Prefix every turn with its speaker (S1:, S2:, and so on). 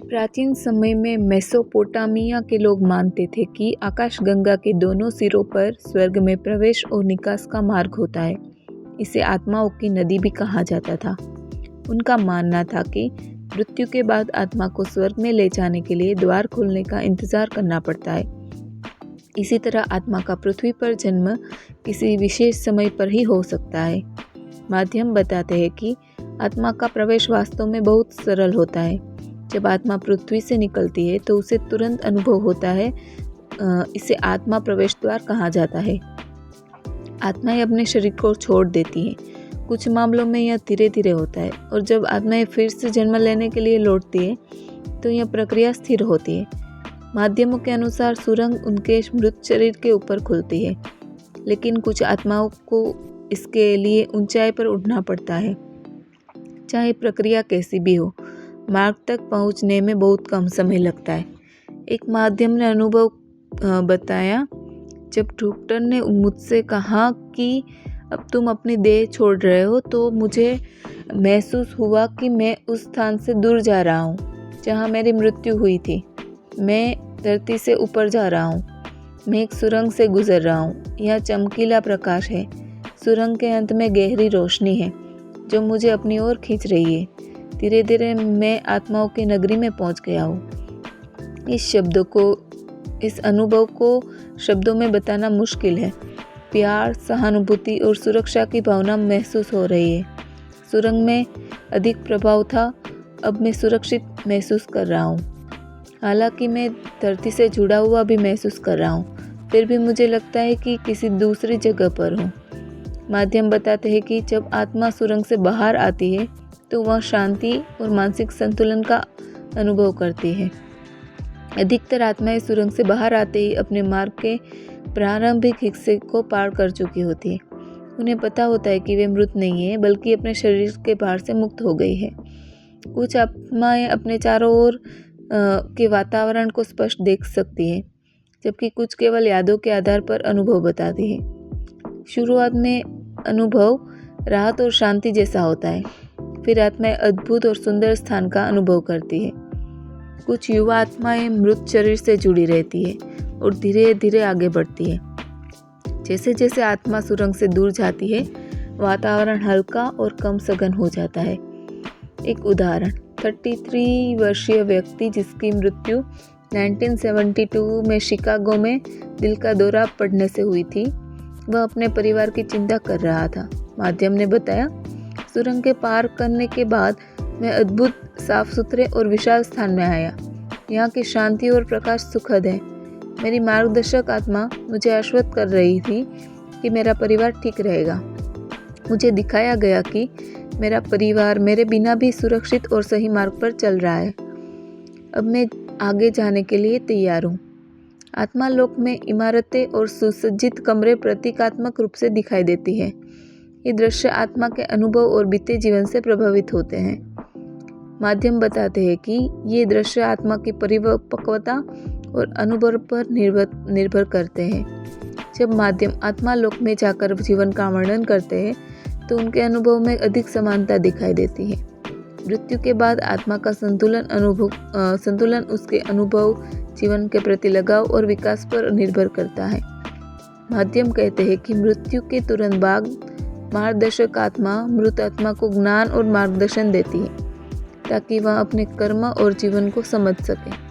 S1: प्राचीन समय में मेसोपोटामिया के लोग मानते थे कि आकाशगंगा के दोनों सिरों पर स्वर्ग में प्रवेश और निकास का मार्ग होता है। इसे आत्माओं की नदी भी कहा जाता था। उनका मानना था कि मृत्यु के बाद आत्मा को स्वर्ग में ले जाने के लिए द्वार खोलने का इंतजार करना पड़ता है। इसी तरह आत्मा का पृथ्वी पर जन्म किसी विशेष समय पर ही हो सकता है। माध्यम बताते हैं कि आत्मा का प्रवेश वास्तव में बहुत सरल होता है। जब आत्मा पृथ्वी से निकलती है तो उसे तुरंत अनुभव होता है। इसे आत्मा प्रवेश द्वार कहा जाता है। आत्माएं अपने शरीर को छोड़ देती हैं। कुछ मामलों में यह धीरे धीरे होता है और जब आत्माएं फिर से जन्म लेने के लिए लौटती है तो यह प्रक्रिया स्थिर होती है। माध्यमों के अनुसार सुरंग उनके मृत शरीर के ऊपर खुलती है, लेकिन कुछ आत्माओं को इसके लिए ऊंचाई पर उठना पड़ता है। चाहे प्रक्रिया कैसी भी हो, मार्ग तक पहुंचने में बहुत कम समय लगता है। एक माध्यम ने अनुभव बताया, जब डॉक्टर ने मुझसे कहा कि अब तुम अपनी देह छोड़ रहे हो तो मुझे महसूस हुआ कि मैं उस स्थान से दूर जा रहा हूँ जहाँ मेरी मृत्यु हुई थी। मैं धरती से ऊपर जा रहा हूँ। मैं एक सुरंग से गुजर रहा हूँ। यह चमकीला प्रकाश है। सुरंग के अंत में गहरी रोशनी है जो मुझे अपनी ओर खींच रही है। धीरे धीरे मैं आत्माओं की नगरी में पहुंच गया हूँ। इस अनुभव को शब्दों में बताना मुश्किल है। प्यार, सहानुभूति और सुरक्षा की भावना महसूस हो रही है। सुरंग में अधिक प्रभाव था। अब मैं सुरक्षित महसूस कर रहा हूँ। हालांकि मैं धरती से जुड़ा हुआ भी महसूस कर रहा हूँ, फिर भी मुझे लगता है कि किसी दूसरी जगह पर हूँ। माध्यम बताते हैं कि जब आत्मा सुरंग से बाहर आती है तो वह शांति और मानसिक संतुलन का अनुभव करती है। अधिकतर आत्माएं सुरंग से बाहर आते ही अपने मार्ग के प्रारंभिक हिस्से को पार कर चुकी होती है। उन्हें पता होता है कि वे मृत नहीं है, बल्कि अपने शरीर के भार से मुक्त हो गई है। कुछ आत्माएं अपने चारों ओर के वातावरण को स्पष्ट देख सकती है, जबकि कुछ केवल यादों के आधार पर अनुभव बताती है। शुरुआत में अनुभव राहत और शांति जैसा होता है, फिर आत्माएं अद्भुत और सुंदर स्थान का अनुभव करती है। कुछ युवा आत्माएं मृत शरीर से जुड़ी रहती है और धीरे धीरे आगे बढ़ती है। जैसे जैसे आत्मा सुरंग से दूर जाती है, वातावरण हल्का और कम सघन हो जाता है। एक उदाहरण, 33 वर्षीय व्यक्ति जिसकी मृत्यु 1972 में शिकागो में दिल का दौरा पड़ने से हुई थी, वह अपने परिवार की चिंता कर रहा था। माध्यम ने बताया, सुरंग के पार करने के बाद मैं अद्भुत, साफ सुथरे और विशाल स्थान में आया। यहाँ की शांति और प्रकाश सुखद है। मेरी मार्गदर्शक आत्मा मुझे आश्वस्त कर रही थी कि मेरा परिवार ठीक रहेगा। मुझे दिखाया गया कि मेरा परिवार मेरे बिना भी सुरक्षित और सही मार्ग पर चल रहा है। अब मैं आगे जाने के लिए तैयार हूँ। आत्मा लोक में इमारतें और सुसज्जित कमरे प्रतीकात्मक रूप से दिखाई देती है। ये दृश्य आत्मा के अनुभव और बीते जीवन से प्रभावित होते हैं। माध्यम बताते हैं कि ये दृश्य आत्मा की परिपक्वता और अनुभव पर निर्भर करते हैं। जब माध्यम आत्मा लोक में जाकर जीवन का वर्णन करते हैं तो उनके अनुभव में अधिक समानता दिखाई देती है। मृत्यु के बाद आत्मा का संतुलन उसके अनुभव, जीवन के प्रति लगाव और विकास पर निर्भर करता है। माध्यम कहते हैं कि मृत्यु के तुरंत बाद मार्गदर्शक आत्मा मृत आत्मा को ज्ञान और मार्गदर्शन देती है ताकि वह अपने कर्म और जीवन को समझ सके।